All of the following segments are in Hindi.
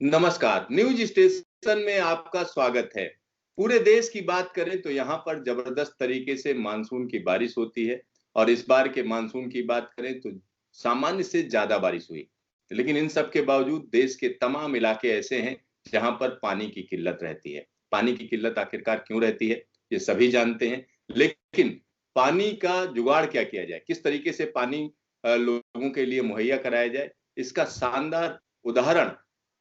नमस्कार। न्यूज स्टेशन में आपका स्वागत है। पूरे देश की बात करें तो यहाँ पर जबरदस्त तरीके से मानसून की बारिश होती है और इस बार के मानसून की बात करें तो सामान्य से ज्यादा बारिश हुई। लेकिन इन सब के बावजूद देश के तमाम इलाके ऐसे हैं जहाँ पर पानी की किल्लत रहती है। पानी की किल्लत आखिरकार क्यों रहती है, ये सभी जानते हैं। लेकिन पानी का जुगाड़ क्या किया जाए, किस तरीके से पानी लोगों के लिए मुहैया कराया जाए, इसका शानदार उदाहरण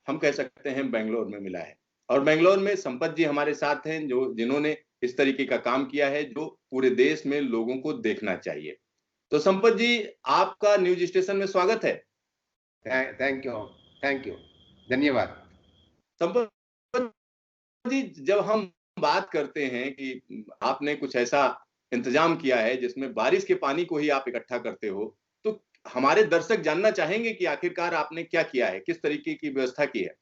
हम कह सकते हैं बेंगलोर में मिला है। और बेंगलोर में संपत जी हमारे साथ हैं जो जिन्होंने इस तरीके का काम किया है जो पूरे देश में लोगों को देखना चाहिए। तो संपत जी, आपका न्यूज स्टेशन में स्वागत है। Thank you. Thank you. धन्यवाद। संपत जी, जब हम बात करते हैं कि आपने कुछ ऐसा इंतजाम किया है जिसमें बारिश के पानी को ही आप इकट्ठा करते हो, तो हमारे दर्शक जानना चाहेंगे कि आखिरकार आपने क्या किया है, किस तरीके की व्यवस्था की है।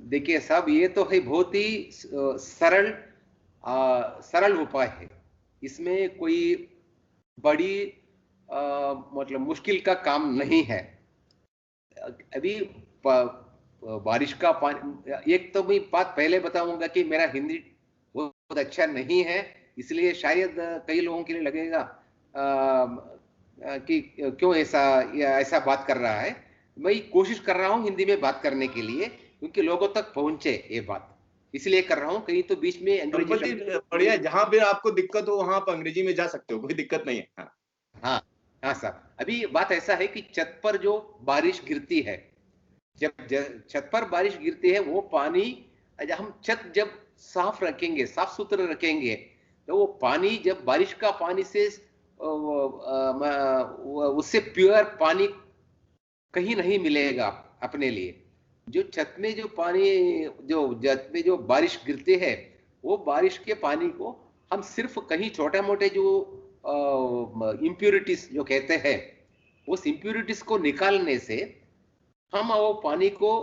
देखिए साहब, ये तो है बहुत ही सरल सरल उपाय है। इसमें कोई बड़ी मतलब मुश्किल का काम नहीं है। अभी बारिश का पानी, एक तो मैं बात पहले बताऊंगा कि मेरा हिंदी बहुत अच्छा नहीं है, इसलिए शायद कई लोगों के लिए लगेगा कि क्यों ऐसा बात कर रहा है। मैं कोशिश कर रहा हूँ हिंदी में बात करने के लिए, क्योंकि लोगों तक पहुंचे ये बात, इसलिए कर रहा हूँ। कहीं तो बीच में अंग्रेजी संपत जी, बढ़िया, जहां भी आपको दिक्कत हो वहां आप अंग्रेजी में जा सकते हो, कोई दिक्कत नहीं है। हाँ। हाँ हाँ साहब, अभी बात ऐसा है कि छत पर जो बारिश गिरती है, जब छत पर बारिश गिरती है, वो पानी हम छत जब साफ रखेंगे, साफ सुथरा रखेंगे, तो वो पानी जब बारिश का पानी से उससे प्योर पानी कहीं नहीं मिलेगा अपने लिए। जो छत में जो पानी, जो छत में जो बारिश गिरते हैं, वो बारिश के पानी को हम सिर्फ कहीं छोटे मोटे जो इम्प्यूरिटीज जो कहते हैं, उस इम्प्यूरिटीज को निकालने से हम वो पानी को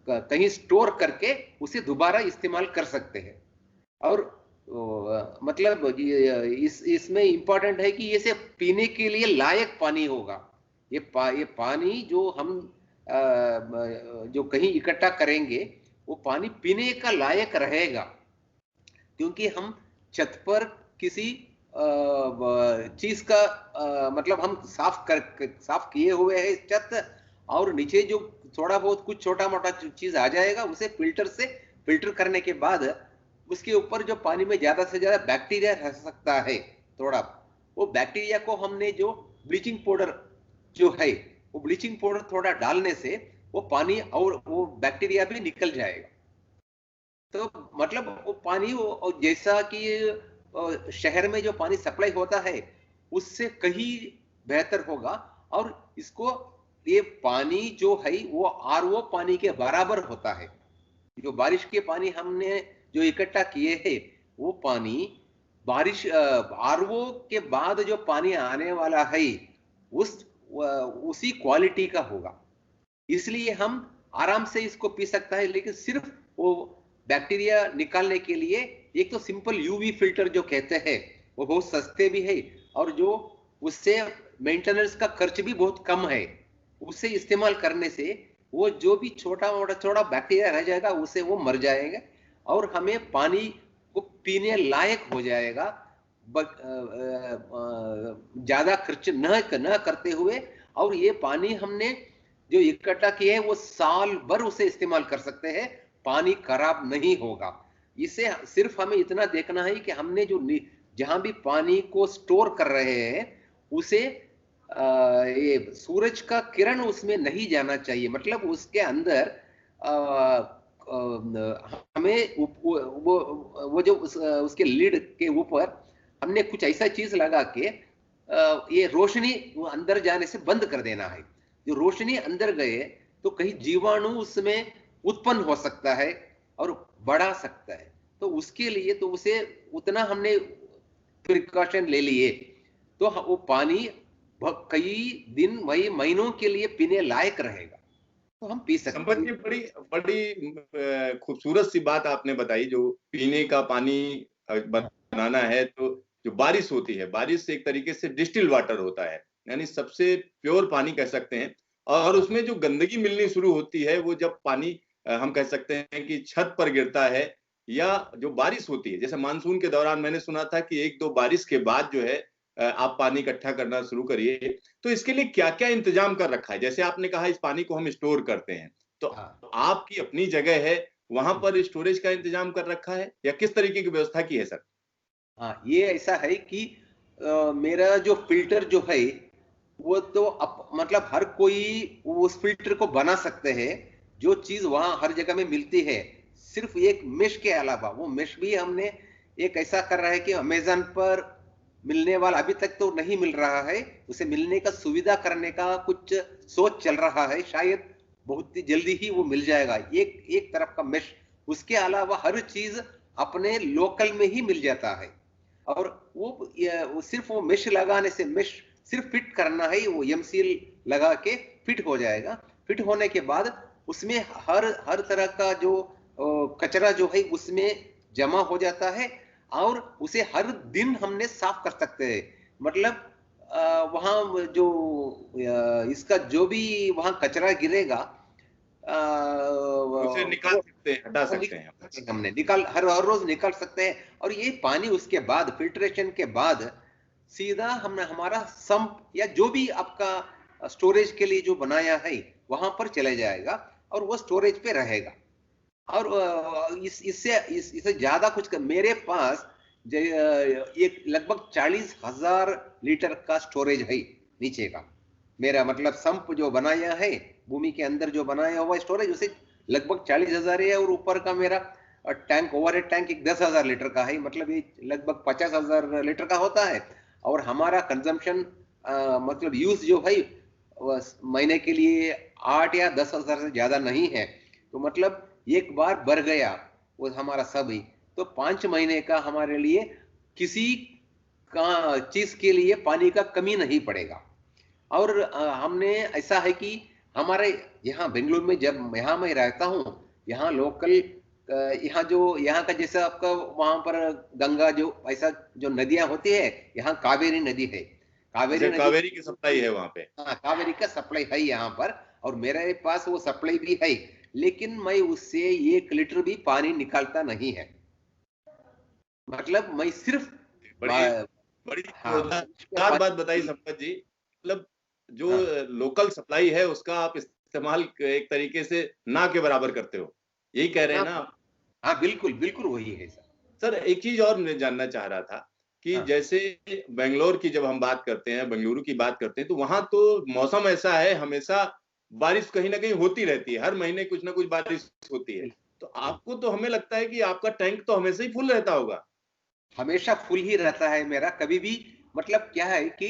कहीं स्टोर करके उसे दोबारा इस्तेमाल कर सकते हैं। और मतलब इसमें इंपॉर्टेंट है कि ये सिर्फ पीने के लिए लायक पानी होगा। ये पानी जो हम जो कहीं इकट्ठा करेंगे, वो पानी पीने का लायक रहेगा, क्योंकि हम छत पर किसी चीज का मतलब हम साफ किए हुए है छत, और नीचे जो थोड़ा बहुत कुछ छोटा मोटा चीज आ जाएगा, उसे फिल्टर करने के बाद उसके ऊपर जो पानी में ज्यादा से ज्यादा बैक्टीरिया रह सकता है थोड़ा, वो बैक्टीरिया को हमने जो ब्लीचिंग पाउडर जो है, वो ब्लीचिंग पाउडर थोड़ा डालने से वो पानी और वो बैक्टीरिया भी निकल जाएगा। तो मतलब वो पानी जैसा कि शहर में जो पानी सप्लाई होता है, उससे कहीं बेहतर होगा। और इसको, ये पानी जो है वो आरओ पानी के बराबर होता है। जो बारिश के पानी हमने जो इकट्ठा किए हैं, वो पानी बारिश आरओ के बाद जो पानी आने वाला है, उसी क्वालिटी का होगा। इसलिए हम आराम से इसको पी सकता है। लेकिन सिर्फ वो बैक्टीरिया निकालने के लिए एक तो सिंपल यूवी फिल्टर जो कहते हैं, वो बहुत सस्ते भी है, और जो उससे मेंटेनेंस का खर्च भी बहुत कम है। उसे इस्तेमाल करने से वो जो भी छोटा मोटा थोड़ा बैक्टीरिया रह जाएगा, उसे वो मर जाएगा और हमें पानी को पीने लायक हो जाएगा, ज्यादा खर्च न करते हुए। और ये पानी हमने जो इकट्ठा किए हैं, वो साल भर उसे इस्तेमाल कर सकते हैं, पानी खराब नहीं होगा। इसे सिर्फ हमें इतना देखना है कि हमने जो जहां भी पानी को स्टोर कर रहे हैं, उसे ये सूरज का किरण उसमें नहीं जाना चाहिए। मतलब उसके अंदर हमें वो जो उसके लीड के ऊपर हमने कुछ ऐसा चीज लगा के ये रोशनी अंदर जाने से बंद कर देना है। जो रोशनी अंदर गए तो कहीं जीवाणु उसमें उत्पन्न हो सकता है और बढ़ा सकता है। तो उसके लिए तो उसे उतना हमने प्रिकॉशन ले लिए, तो वो पानी कई दिन, वही महीनों के लिए पीने लायक रहेगा, तो हम पी सकते संपत जी, हैं। बड़ी बड़ी खूबसूरत सी बात आपने बताई। जो पीने का पानी बनाना है तो जो बारिश होती है, बारिश से एक तरीके से डिस्टिल वाटर होता है, यानी सबसे प्योर पानी कह सकते हैं। और उसमें जो गंदगी मिलनी शुरू होती है वो जब पानी हम कह सकते हैं कि छत पर गिरता है या जो बारिश होती है, जैसे मानसून के दौरान मैंने सुना था कि 1-2 बारिश के बाद जो है आप पानी इकट्ठा करना शुरू करिए। तो इसके लिए क्या-क्या इंतजाम कर रखा है? जैसे आपने कहा इस पानी को हम स्टोर करते हैं, तो हाँ। आपकी अपनी जगह है, वहाँ पर स्टोरेज का इंतजाम कर रखा है या किस तरीके की व्यवस्था की है सर? हाँ, ये ऐसा है कि मेरा जो फ़िल्टर जो है, वो तो मतलब हर कोई उस फ़िल्टर को बना सकते हैं, जो चीज़ वहाँ हर जगह में मिलती है। सिर्फ़ एक मेश के अलावा, वो मेश भी हमने एक ऐसा कर रहा है कि अमेज़न पर मिलने वाला अभी तक तो नहीं मिल रहा है, उसे मिलने का सुविधा करने का कुछ सोच चल रहा है, शायद बहुत ही जल्दी ही वो मिल जाएगा। एक एक तरफ का मेश, उसके अलावा हर चीज़ अपने लोकल में ही मिल जाता है। और वो सिर्फ वो मेश लगाने से, मेश सिर्फ फिट करना है, वो एमसीएल लगा के फिट हो जाएगा। फिट होने के बाद उसमें हर हर तरह का जो कचरा जो है उसमें जमा हो जाता है, और उसे हर दिन हमने साफ कर सकते हैं। मतलब वहाँ जो इसका जो भी वहाँ कचरा गिरेगा, उसे निकाल वो सकते हैं, हटा सकते हैं। हमने निकाल हर हर रोज निकाल सकते हैं। और ये पानी उसके बाद फिल्ट्रेशन के बाद सीधा हमने हमारा संप या जो भी आपका स्टोरेज के लिए जो बनाया है वहां पर चले जाएगा, और वो स्टोरेज पे रहेगा। और इससे ज्यादा कुछ मेरे पास एक लगभग 40,000 लीटर का स्टोरेज है नीचे का। मेरा मतलब संप जो बनाया है, भूमि के अंदर जो बनाया हुआ स्टोरेज, उसे लगभग 40,000 है। और ऊपर का मेरा टैंक, ओवरहेड टैंक एक 10,000 लीटर का है, मतलब ये लगभग 50,000 लीटर का होता है। और हमारा कंजम्पशन मतलब यूज जो है महीने के लिए 8 या 10,000 से ज्यादा नहीं है। तो मतलब एक बार भर गया वो हमारा सब ही, तो 5 महीने का हमारे लिए किसी का चीज के लिए पानी का कमी नहीं पड़ेगा। और हमने ऐसा है कि हमारे यहाँ बेंगलुरु में, जब यहाँ मैं रहता हूँ, यहाँ लोकल यहाँ जो यहाँ का जैसा आपका वहां पर गंगा जो ऐसा जो नदियां होती है, यहाँ कावेरी नदी है। कावेरी अच्छा, नदी, कावेरी की सप्लाई है वहाँ पे। हाँ, कावेरी का सप्लाई है यहाँ पर, और मेरे पास वो सप्लाई भी है। लेकिन मैं उससे 1 लीटर भी पानी निकालता नहीं है। मतलब मैं सिर्फ बड़ी बड़ी हाँ, उसके जोरदार बात बताई पानी। संपत जी। मतलब जो हाँ, लोकल सप्लाई है उसका आप इस्तेमाल एक तरीके से ना के बराबर करते हो, यही कह रहे हैं हाँ, ना आप? हाँ, बिल्कुल बिल्कुल वही है सर। सर एक चीज और मैं जानना चाह रहा था कि हाँ, जैसे बेंगलोर की जब हम बात करते हैं, बेंगलुरु की बात करते हैं, तो वहां तो मौसम ऐसा है, हमेशा बारिश कहीं ना कहीं होती रहती है, हर महीने कुछ ना कुछ बारिश होती है। तो बिल्कुल। आपको तो हमें लगता है कि आपका टैंक तो हमेशा ही फुल रहता होगा। हमेशा फुल ही रहता है मेरा, कभी भी मतलब क्या है कि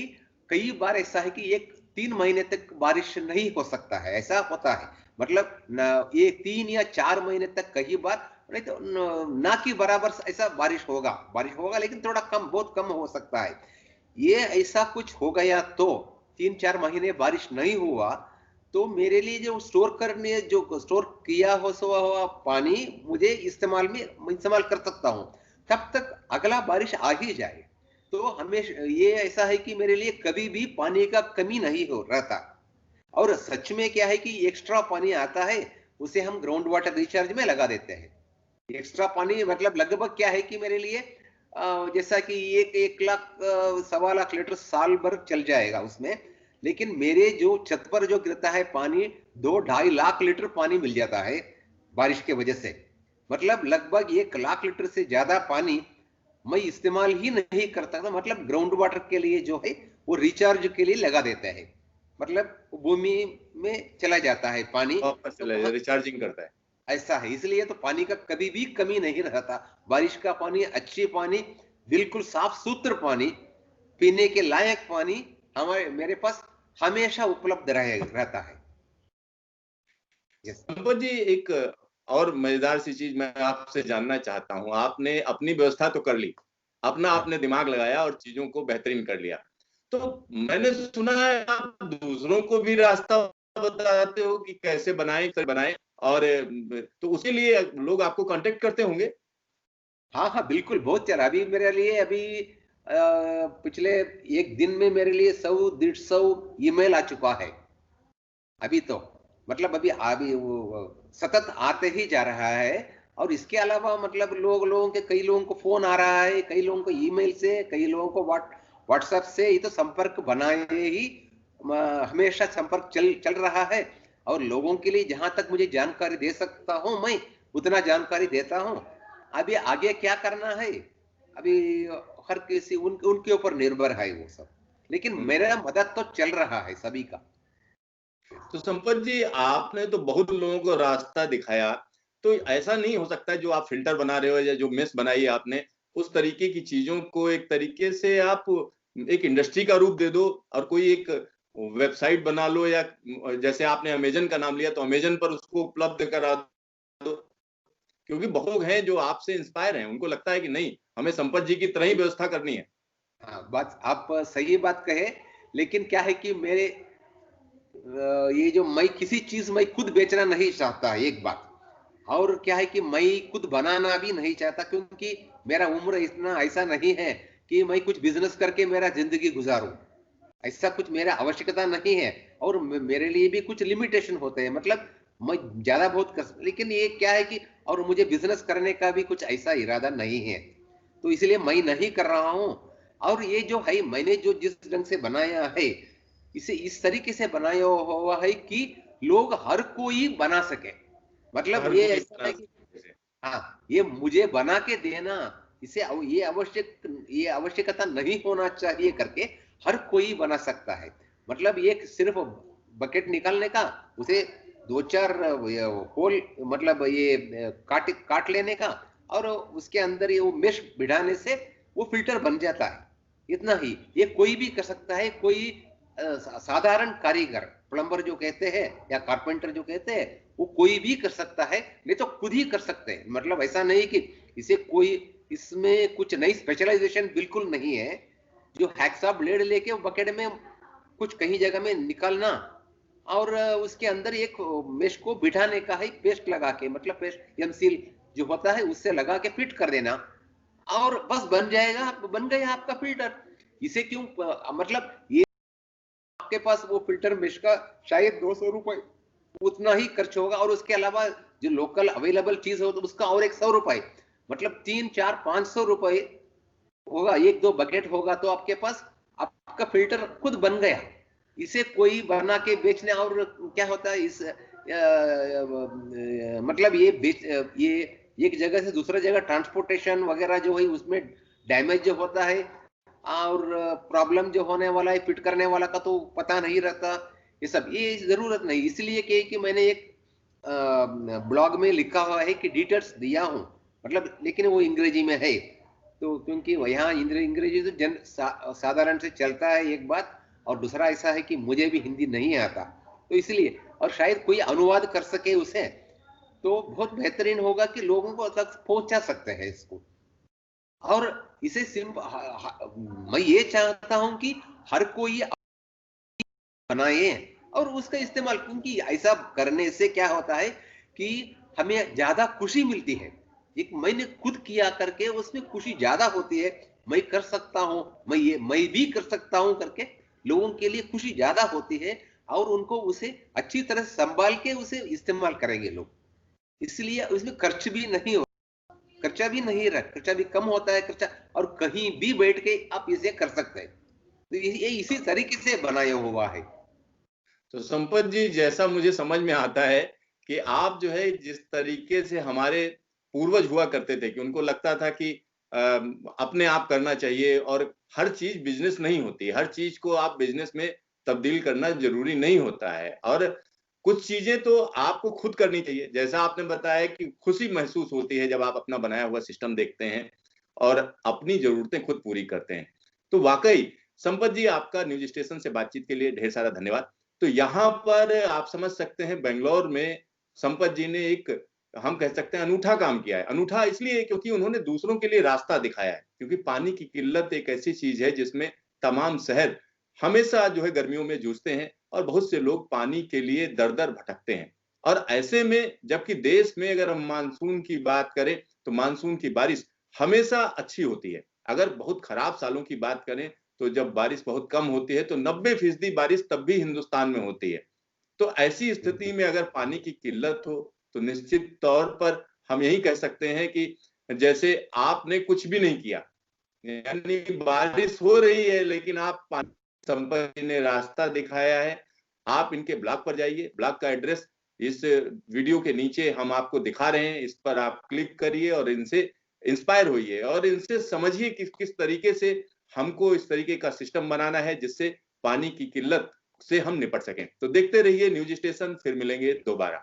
कई बार ऐसा है कि एक 3 महीने तक बारिश नहीं हो सकता है, ऐसा होता है। मतलब न, ये 3 या 4 महीने तक कई बार, नहीं तो ना की बराबर ऐसा बारिश होगा, लेकिन थोड़ा कम, बहुत कम हो सकता है। ये ऐसा कुछ हो गया तो 3-4 महीने बारिश नहीं हुआ, तो मेरे लिए जो स्टोर किया हो हुआ पानी मुझे इस्तेमाल कर सकता हूँ, तब तक अगला बारिश आ ही जाए। तो हमेशा ये ऐसा है कि मेरे लिए कभी भी पानी का कमी नहीं हो रहता। और सच में क्या है कि एक्स्ट्रा पानी आता है, उसे हम ग्राउंड वाटर रिचार्ज में लगा देते हैं। एक्स्ट्रा पानी मतलब लगभग क्या है कि मेरे लिए जैसा कि एक 1 लाख 1.25 लाख लीटर साल भर चल जाएगा उसमें। लेकिन मेरे जो छत पर जो गिरता है पानी, 2-2.5 लाख लीटर पानी मिल जाता है बारिश के वजह से। मतलब लगभग 1 लाख लीटर से ज्यादा पानी मैं इस्तेमाल ही नहीं करता था। मतलब ग्राउंड वाटर के लिए जो है वो रिचार्ज के लिए लगा देते हैं, मतलब भूमि में चला जाता है पानी। वापस तो चले रिचार्जिंग करता है। ऐसा है, इसलिए तो पानी का कभी भी कमी नहीं रहता। बारिश का पानी, अच्छी पानी, बिल्कुल साफ सुथरा पानी, पीने के लायक पानी हमारे मेरे पास हमेशा उपलब्ध रहता है। यस। संपत जी, एक और मजेदार सी चीज मैं आपसे जानना चाहता हूँ। आपने अपनी व्यवस्था तो कर ली, अपना हाँ, आपने दिमाग लगाया और चीजों को बेहतरीन कर लिया। तो मैंने सुना है आप दूसरों को भी रास्ता बताते हो कि कैसे बनाए और तो उसके लिए लोग आपको कांटेक्ट करते होंगे। हाँ, हाँ, बिल्कुल, बहुत चला। अभी मेरे लिए अभी पिछले एक दिन में मेरे लिए 100-150 ईमेल आ चुका है। अभी तो मतलब अभी वो सतत आते ही जा रहा है। और इसके अलावा मतलब लोगों के कई लोगों को फोन आ रहा है, कई लोगों को ईमेल से, कई लोगों को व्हाट्सएप से, ये तो संपर्क बनाए ही हमेशा संपर्क चल चल रहा है। और लोगों के लिए जहां तक मुझे जानकारी दे सकता हूं मैं उतना जानकारी देता हूं। अभी आगे क्या करना है अभी हर किसी उनके ऊपर निर्भर है वो सब, लेकिन मेरा मदद तो चल रहा है सभी का। तो संपत जी, आपने तो बहुत लोगों को रास्ता दिखाया, तो ऐसा नहीं हो सकता जो आप फिल्टर बना रहे हो या जो मेस बनाई है आपने, उस तरीके की चीजों को एक तरीके से आप एक इंडस्ट्री का रूप दे दो और कोई एक वेबसाइट बना लो, या जैसे आपने अमेजन का नाम लिया तो अमेजन पर उसको उपलब्ध करा दो, क्योंकि बहुत लोग हैं जो आपसे इंस्पायर हैं, उनको लगता है कि नहीं, हमें संपत जी की तरह ही व्यवस्था करनी है। हाँ, बात आप सही बात कहे, लेकिन क्या है कि मेरे ये जो मैं किसी चीज में खुद बेचना नहीं चाहता एक बात, और क्या है कि मैं खुद बनाना भी नहीं चाहता, क्योंकि मेरा उम्र इतना ऐसा नहीं है कि मैं कुछ बिजनेस करके मेरा जिंदगी गुजारूं। ऐसा कुछ मेरा आवश्यकता नहीं है। और मेरे लिए भी कुछ लिमिटेशन होते हैं, मतलब मैं ज्यादा बहुत कर, लेकिन ये क्या है कि और मुझे बिजनेस करने का भी कुछ ऐसा इरादा नहीं है, तो इसलिए मैं नहीं कर रहा हूं। और ये जो है मैंने जो जिस ढंग से बनाया है, इसे इस तरीके से बनाया हुआ है कि लोग हर कोई बना सके। मतलब हर ये कोई ऐसा बना है कि सकता है। हाँ, ये मुझे बना के देना, इसे ये आवश्यकता नहीं होना चाहिए करके हर कोई बना सकता है। मतलब ये सिर्फ बकेट निकालने का, उसे दो चार होल मतलब ये काट काट लेने का, और उसके अंदर ये वो मेश बिठाने से वो फिल्टर बन जाता है। इतना ही, ये कोई भी कर सकता है। कोई साधारण कारीगर, प्लम्बर जो कहते हैं या कारपेंटर जो कहते हैं, वो कोई भी कर सकता है, नहीं तो खुद ही कर सकते हैं। मतलब ऐसा नहीं कि इसे कोई, इसमें कुछ नई स्पेशलाइजेशन बिल्कुल नहीं है। जो हैक्सा ब्लेड लेके बकेट में कुछ कहीं जगह में निकालना, और उसके अंदर एक मेश को बिठाने का है, पेस्ट लगा के, मतलब पेस्ट एमसील जो होता है उससे लगा के फिट कर देना, और बस बन जाएगा, बन गया आपका फिल्टर। इसे क्यों मतलब ये आपके पास वो फिल्टर मेश का शायद 200 रुपए उतना ही खर्च होगा, और उसके अलावा जो लोकल अवेलेबल चीज हो तो उसका और 100 रुपए, मतलब 300-400-500 रुपए होगा। एक दो बकेट होगा तो आपके पास आपका फिल्टर खुद बन गया। इसे कोई बना के बेचने, और क्या होता है इस मतलब ये एक जगह से दूसरे जगह ट्रांसपोर्टेशन वगैरह जो है उसमें डैमेज जो होता है, और प्रॉब्लम जो होने वाला है फिट करने वाला का तो पता नहीं रहता। ये जरूरत नहीं, इसलिए कि मैंने एक ब्लॉग में लिखा हुआ है कि डिटेल्स दिया हूं, मतलब लेकिन वो अंग्रेजी में है। तो क्योंकि यहाँ अंग्रेजी तो साधारण से चलता है एक बात, और दूसरा ऐसा है कि मुझे भी हिंदी नहीं आता, तो इसलिए, और शायद कोई अनुवाद कर सके उसे, तो बहुत बेहतरीन होगा कि लोगों को तक पहुंचा सकते हैं इसको। और इसे मैं ये चाहता हूं कि हर कोई बनाए और उसका इस्तेमाल, क्योंकि ऐसा करने से क्या होता है कि हमें ज्यादा खुशी मिलती है। एक मैंने खुद किया करके उसमें खुशी ज्यादा होती है। मैं कर सकता हूं, मैं भी कर सकता हूं करके लोगों के लिए खुशी ज्यादा होती है, और उनको उसे अच्छी तरह संभाल के उसे इस्तेमाल करेंगे लोग। इसलिए उसमें खर्च भी नहीं हो, खर्चा भी नहीं रहा, खर्चा भी कम होता है खर्चा, और कहीं भी बैठ के आप इसे कर सकते हैं। तो ये इसी तरीके से बनाया हुआ है। तो संपत जी, जैसा मुझे समझ में आता है कि आप जो है जिस तरीके से हमारे पूर्वज हुआ करते थे कि उनको लगता था कि अपने आप करना चाहिए, और हर चीज बिजनेस नहीं होती, हर चीज को आप बिजनेस में तब्दील करना जरूरी नहीं होता है, और कुछ चीजें तो आपको खुद करनी चाहिए। जैसा आपने बताया कि खुशी महसूस होती है जब आप अपना बनाया हुआ सिस्टम देखते हैं और अपनी जरूरतें खुद पूरी करते हैं। तो वाकई संपत जी, आपका न्यूज स्टेशन से बातचीत के लिए ढेर सारा धन्यवाद। तो यहाँ पर आप समझ सकते हैं, बेंगलोर में संपत जी ने एक, हम कह सकते हैं, अनूठा काम किया है। अनूठा इसलिए क्योंकि उन्होंने दूसरों के लिए रास्ता दिखाया है, क्योंकि पानी की किल्लत एक ऐसी चीज है जिसमें तमाम शहर हमेशा जो है गर्मियों में जूझते हैं, और बहुत से लोग पानी के लिए दर दर भटकते हैं। और ऐसे में जबकि देश में अगर हम मानसून की बात करें तो मानसून की बारिश हमेशा अच्छी होती है। अगर बहुत खराब सालों की बात करें तो जब बारिश बहुत कम होती है तो 90% बारिश तब भी हिंदुस्तान में होती है। तो ऐसी स्थिति में अगर पानी की किल्लत हो तो निश्चित तौर पर हम यही कह सकते हैं कि जैसे आपने कुछ भी नहीं किया, यानी बारिश हो रही है लेकिन आप पानी संपत्ति ने रास्ता दिखाया है। आप इनके ब्लॉग पर जाइए, ब्लॉग का एड्रेस इस वीडियो के नीचे हम आपको दिखा रहे हैं, इस पर आप क्लिक करिए और इनसे इंस्पायर होइए और इनसे समझिए कि किस तरीके से हमको इस तरीके का सिस्टम बनाना है जिससे पानी की किल्लत से हम निपट सकें। तो देखते रहिए न्यूज स्टेशन, फिर मिलेंगे दोबारा।